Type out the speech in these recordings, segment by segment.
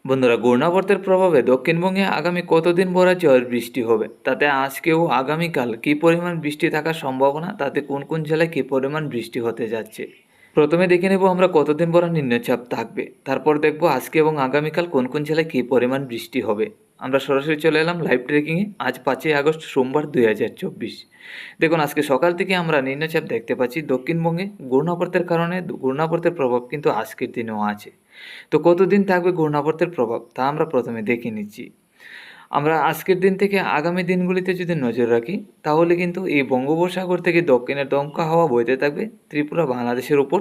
বন্ধুরা, ঘূর্ণাবর্তের প্রভাবে দক্ষিণবঙ্গে আগামী কতদিন ভরা ঝড় বৃষ্টি হবে, তাতে আজকে ও আগামীকাল কী পরিমাণ বৃষ্টি থাকার সম্ভাবনা, তাতে কোন কোন জেলায় কী পরিমাণ বৃষ্টি হতে যাচ্ছে। প্রথমে দেখে নেব আমরা কতদিন ভরা নিম্নচাপ থাকবে, তারপর দেখব আজকে এবং আগামীকাল কোন কোন জেলায় কী পরিমাণ বৃষ্টি হবে। আমরা সরাসরি চলে এলাম লাইভ ট্রেকিংয়ে। আজ 5ই আগস্ট সোমবার 2024। দেখুন, আজকে সকাল থেকে আমরা নিম্নচাপ দেখতে পাচ্ছি দক্ষিণবঙ্গে। ঘূর্ণাবর্তের কারণে ঘূর্ণাবর্তের প্রভাব কিন্তু আজকের দিনেও আছে। তো কতদিন থাকবে ঘূর্ণাবর্তের প্রভাব, তা আমরা প্রথমে দেখে নিচ্ছি। আমরা আজকের দিন থেকে আগামী দিনগুলিতে যদি নজর রাখি, তাহলে কিন্তু এই বঙ্গোপসাগর থেকে দক্ষিণের দমকা হাওয়া বইতে থাকবে ত্রিপুরা বাংলাদেশের উপর,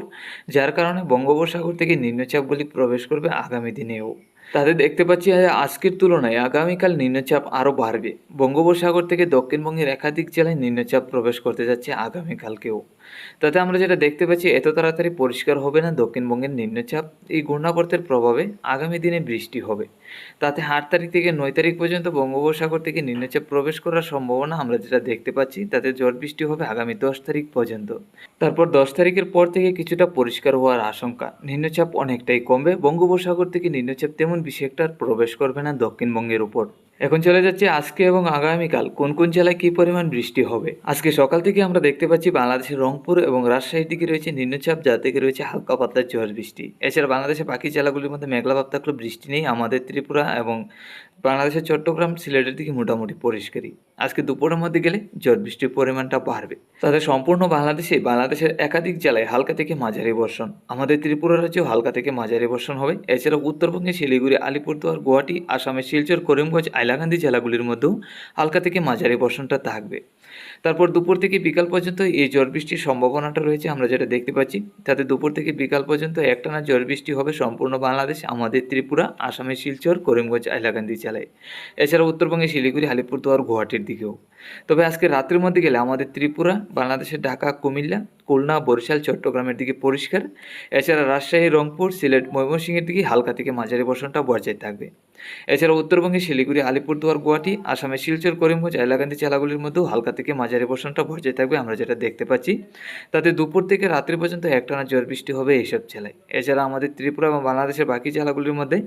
যার কারণে বঙ্গোপসাগর থেকে নিম্নচাপগুলি প্রবেশ করবে আগামী দিনেও। তাতে দেখতে পাচ্ছি আজকের তুলনায় আগামীকাল নিম্নচাপ আরও বাড়বে। বঙ্গোপসাগর থেকে দক্ষিণবঙ্গের একাধিক জেলায় নিম্নচাপ প্রবেশ করতে যাচ্ছে আগামীকালকেও। তাতে আমরা যেটা দেখতে পাচ্ছি, এত তাড়াতাড়ি পরিষ্কার হবে না দক্ষিণবঙ্গের নিম্নচাপ। এই ঘূর্ণাবর্তের প্রভাবে আগামী দিনে বৃষ্টি হবে। তাতে 8 তারিখ থেকে 9 তারিখ পর্যন্ত বঙ্গোপসাগর থেকে নিম্নচাপ প্রবেশ করার সম্ভাবনা আমরা যেটা দেখতে পাচ্ছি, তাতে ঝড় বৃষ্টি হবে আগামী 10 তারিখ পর্যন্ত। তারপর 10 তারিখের পর থেকে কিছুটা পরিষ্কার হওয়ার আশঙ্কা, নিম্নচাপ অনেকটাই কমবে। বঙ্গোপসাগর থেকে নিম্নচাপ তেমন বেশি একটা আর প্রবেশ করবে না দক্ষিণবঙ্গের উপর। এখন চলে যাচ্ছে আজকে এবং আগামীকাল কোন কোন জেলায় কী পরিমাণ বৃষ্টি হবে। আজকে সকাল থেকে আমরা দেখতে পাচ্ছি বাংলাদেশের রংপুর এবং রাজশাহীর দিকে রয়েছে নিম্নচাপ, যার থেকে রয়েছে হালকা পাতলা ঝড় বৃষ্টি। এছাড়া বাংলাদেশের বাকি জেলাগুলির মধ্যে মেঘলা ভাব থাকলেও বৃষ্টি নেই। আমাদের ত্রিপুরা এবং বাংলাদেশের চট্টগ্রাম, সিলেটের দিকে মোটামুটি পরিষ্কারই। আজকে দুপুরের মধ্যে গেলে ঝড় বৃষ্টির পরিমাণটা বাড়বে। তাদের সম্পূর্ণ বাংলাদেশের একাধিক জেলায় হালকা থেকে মাঝারি বর্ষণ। আমাদের ত্রিপুরা রাজ্যেও হালকা থেকে মাঝারি বর্ষণ হবে। এছাড়াও উত্তরবঙ্গে শিলিগুড়ি, আলিপুরদুয়ার, গুয়াহাটি, আসামের শিলচর, করিমগঞ্জ, হাইলাকান্দি জেলাগুলির মধ্যেও হালকা থেকে মাঝারি বর্ষণটা থাকবে। তারপর দুপুর থেকে বিকাল পর্যন্ত এই ঝড় বৃষ্টির সম্ভাবনাটা রয়েছে আমরা যেটা দেখতে পাচ্ছি। তাতে দুপুর থেকে বিকাল পর্যন্ত একটানা ঝড় বৃষ্টি হবে সম্পূর্ণ বাংলাদেশ, আমাদের ত্রিপুরা, আসামের শিলচর, করিমগঞ্জ, হাইলাকান্দি জেলায়। এছাড়াও উত্তরবঙ্গে শিলিগুড়ি, আলিপুরদুয়ার, গুয়াহাটির দিকেও। তবে আজকে রাত্রের মধ্যে গেলে আমাদের ত্রিপুরা, বাংলাদেশের ঢাকা, কুমিল্লা, খুলনা, বরিশাল, চট্টগ্রামের দিকে পরিষ্কার। এছাড়া রাজশাহী, রংপুর, সিলেট, ময়মনসিংহের দিকে হালকা থেকে মাঝারি বর্ষণটা বজায় থাকবে। এছাড়া উত্তরবঙ্গে শিলিগুড়ি, আলিপুরদুয়ার, গুয়াহাটি, আসামের শিলচর, করিমগঞ্জ, হাইলাকান্দি জেলাগুলির মধ্যেও হালকা থেকে মাঝারি বর্ষণটা বজায় থাকবে আমরা যেটা দেখতে পাচ্ছি। তাতে দুপুর থেকে রাত্রি পর্যন্ত একটানা ঝড় বৃষ্টি হবে এইসব জেলায়। এছাড়া আমাদের ত্রিপুরা এবং বাংলাদেশের বাকি জেলাগুলির মধ্যে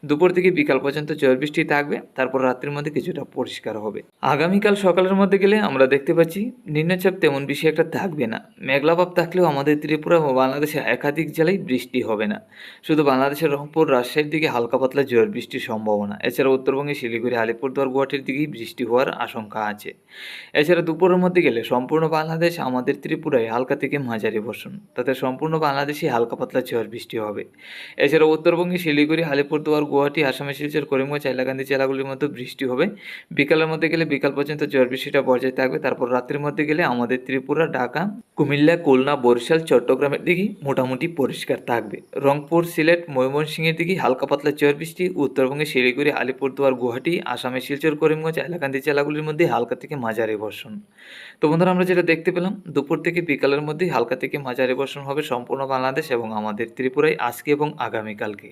দুপুর থেকে বিকাল পর্যন্ত ঝড় বৃষ্টি থাকবে, তারপর রাত্রির মধ্যে কিছুটা পরিষ্কার হবে। আগামীকাল সকালের মধ্যে গেলে আমরা দেখতে পাচ্ছি নিম্নচাপ তেমন বেশি একটা থাকবে না। মেঘলাভাব থাকলেও আমাদের ত্রিপুরা ও বাংলাদেশের একাধিক জেলায় বৃষ্টি হবে না। শুধু বাংলাদেশের রংপুর, রাজশাহীর দিকে হালকা পাতলা ঝড় বৃষ্টির সম্ভাবনা। এছাড়া উত্তরবঙ্গে শিলিগুড়ি, আলিপুরদুয়ার, গুয়াহাটির দিকেই বৃষ্টি হওয়ার আশঙ্কা আছে। এছাড়া দুপুরের মধ্যে গেলে সম্পূর্ণ বাংলাদেশ, আমাদের ত্রিপুরায় হালকা থেকে মাঝারি বর্ষণ। তাতে সম্পূর্ণ বাংলাদেশে হালকা পাতলা ঝড় বৃষ্টি হবে। এছাড়া উত্তরবঙ্গে শিলিগুড়ি, আলিপুরদুয়ার, গুয়াহাটি, আসামের শিলচর, করিমগঞ্জ, হাইলাকান্দি জেলাগুলির মধ্যে বৃষ্টি হবে। বিকালের মধ্যে গেলে বিকাল পর্যন্ত ঝড় বৃষ্টিটা বজায় থাকবে। তারপর রাত্রির মধ্যে গেলে আমাদের ত্রিপুরা, ঢাকা, কুমিল্লা, খুলনা, বরিশাল, চট্টগ্রামের দিকে মোটামুটি পরিষ্কার থাকবে। রংপুর, সিলেট, ময়মনসিংহের দিকে হালকা পাতলা ঝড় বৃষ্টি। উত্তরবঙ্গে শিলিগুড়ি, আলিপুরদুয়ার, গুয়াহাটি, আসামের শিলচর, করিমগঞ্জ, হাইলাকান্দি জেলাগুলির মধ্যে হালকা থেকে মাঝারি বর্ষণ। তো বন্ধুরা, আমরা যেটা দেখতে পেলাম দুপুর থেকে বিকালের মধ্যেই হালকা থেকে মাঝারি বর্ষণ হবে সম্পূর্ণ বাংলাদেশ এবং আমাদের ত্রিপুরায় আজকে এবং আগামীকালকে।